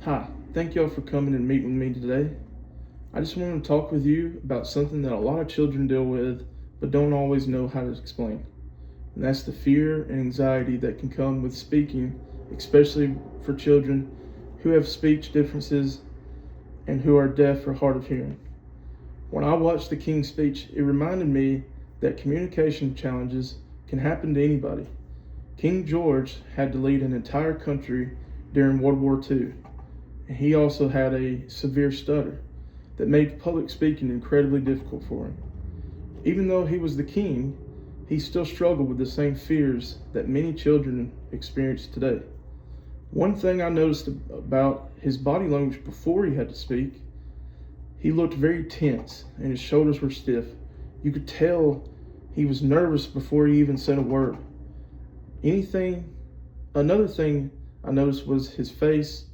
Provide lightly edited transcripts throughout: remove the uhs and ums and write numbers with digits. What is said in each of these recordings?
Hi, thank y'all for coming and meeting with me today. I just wanted to talk with you about something that a lot of children deal with but don't always know how to explain. And that's the fear and anxiety that can come with speaking, especially for children who have speech differences and who are deaf or hard of hearing. When I watched the King's speech, it reminded me that communication challenges can happen to anybody. King George had to lead an entire country during World War II. And he also had a severe stutter that made public speaking incredibly difficult for him. Even though he was the king, he still struggled with the same fears that many children experience today. One thing I noticed about his body language before he had to speak, he looked very tense and his shoulders were stiff. You could tell he was nervous before he even said a word. Another thing I noticed was his face.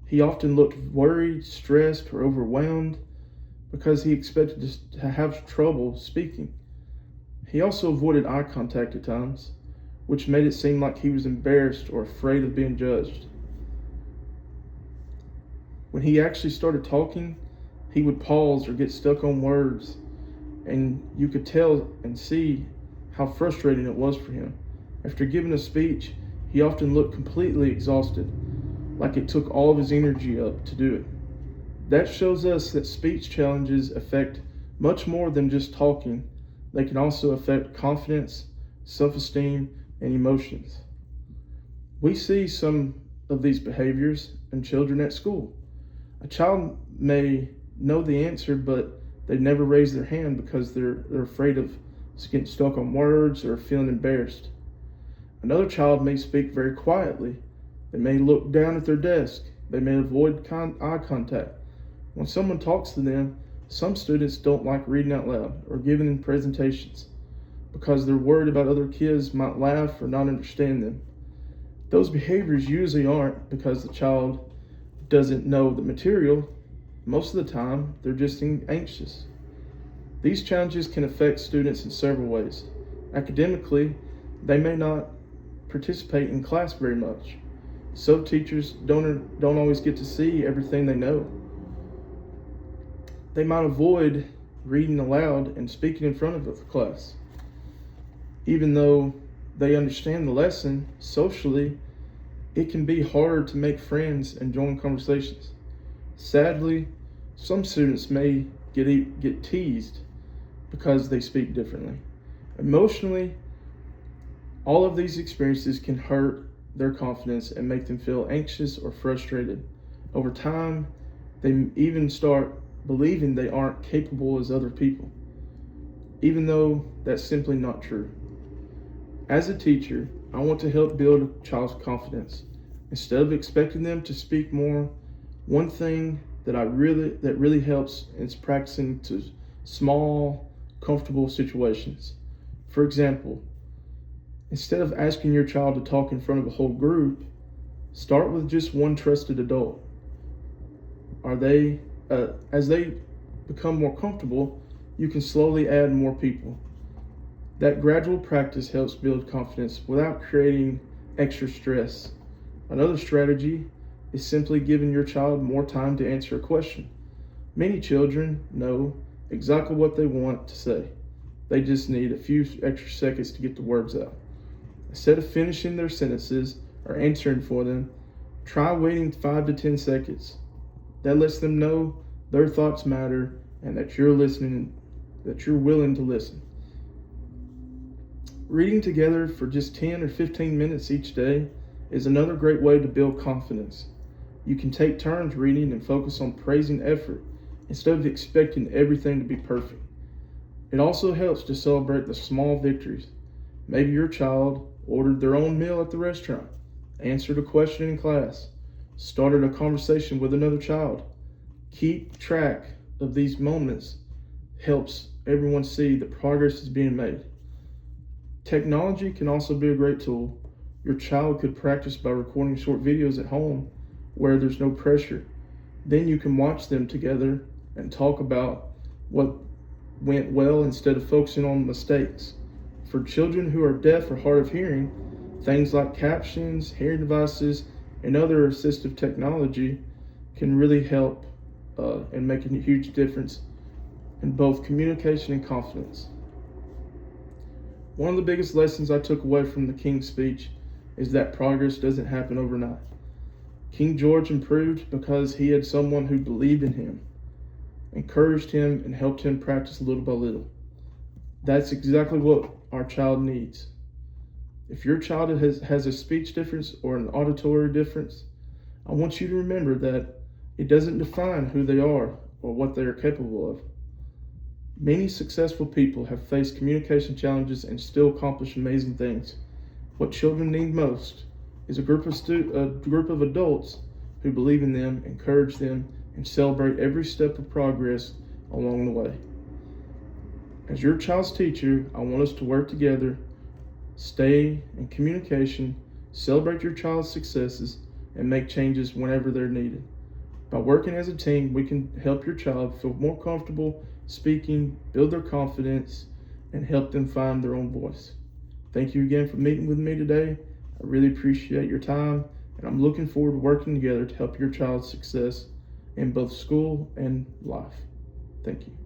He often looked worried, stressed, or overwhelmed because he expected to have trouble speaking. He also avoided eye contact at times, which made it seem like he was embarrassed or afraid of being judged. When he actually started talking, he would pause or get stuck on words, and you could tell and see how frustrating it was for him. After giving a speech, he often looked completely exhausted, like it took all of his energy up to do it. That shows us that speech challenges affect much more than just talking. They can also affect confidence, self-esteem, and emotions. We see some of these behaviors in children at school. A child may know the answer, but they never raise their hand because they're afraid of getting stuck on words or feeling embarrassed. Another child may speak very quietly. They may look down at their desk. They may avoid eye contact. When someone talks to them, some students don't like reading out loud or giving in presentations because they're worried about other kids might laugh or not understand them. Those behaviors usually aren't because the child doesn't know the material. Most of the time, they're just anxious. These challenges can affect students in several ways. Academically, they may not participate in class very much. So teachers don't always get to see everything they know. They might avoid reading aloud and speaking in front of the class. Even though they understand the lesson, socially, it can be harder to make friends and join conversations. Sadly, some students may get teased because they speak differently. Emotionally, all of these experiences can hurt their confidence and make them feel anxious or frustrated. Over time, they even start believing they aren't capable as other people, even though that's simply not true. As a teacher, I want to help build a child's confidence. Instead of expecting them to speak more, one thing that really helps is practicing to small, comfortable situations. For example, instead of asking your child to talk in front of a whole group, start with just one trusted adult. As they become more comfortable, you can slowly add more people. That gradual practice helps build confidence without creating extra stress. Another strategy is simply giving your child more time to answer a question. Many children know exactly what they want to say. They just need a few extra seconds to get the words out. Instead of finishing their sentences or answering for them, try waiting 5 to 10 seconds. That lets them know their thoughts matter and that you're willing to listen. Reading together for just 10 or 15 minutes each day is another great way to build confidence. You can take turns reading and focus on praising effort instead of expecting everything to be perfect. It also helps to celebrate the small victories. Maybe your child ordered their own meal at the restaurant, answered a question in class, started a conversation with another child. Keep track of these moments helps everyone see that progress is being made. Technology can also be a great tool. Your child could practice by recording short videos at home where there's no pressure. Then you can watch them together and talk about what went well instead of focusing on mistakes. For children who are deaf or hard of hearing, things like captions, hearing devices, and other assistive technology can really help and make a huge difference in both communication and confidence. One of the biggest lessons I took away from the King's speech is that progress doesn't happen overnight. King George improved because he had someone who believed in him, encouraged him, and helped him practice little by little. That's exactly what our child needs. If your child has a speech difference or an auditory difference, I want you to remember that it doesn't define who they are or what they are capable of. Many successful people have faced communication challenges and still accomplished amazing things. What children need most is a group of adults who believe in them, encourage them, and celebrate every step of progress along the way. As your child's teacher, I want us to work together, stay in communication, celebrate your child's successes, and make changes whenever they're needed. By working as a team, we can help your child feel more comfortable speaking, build their confidence, and help them find their own voice. Thank you again for meeting with me today. I really appreciate your time, and I'm looking forward to working together to help your child's success in both school and life. Thank you.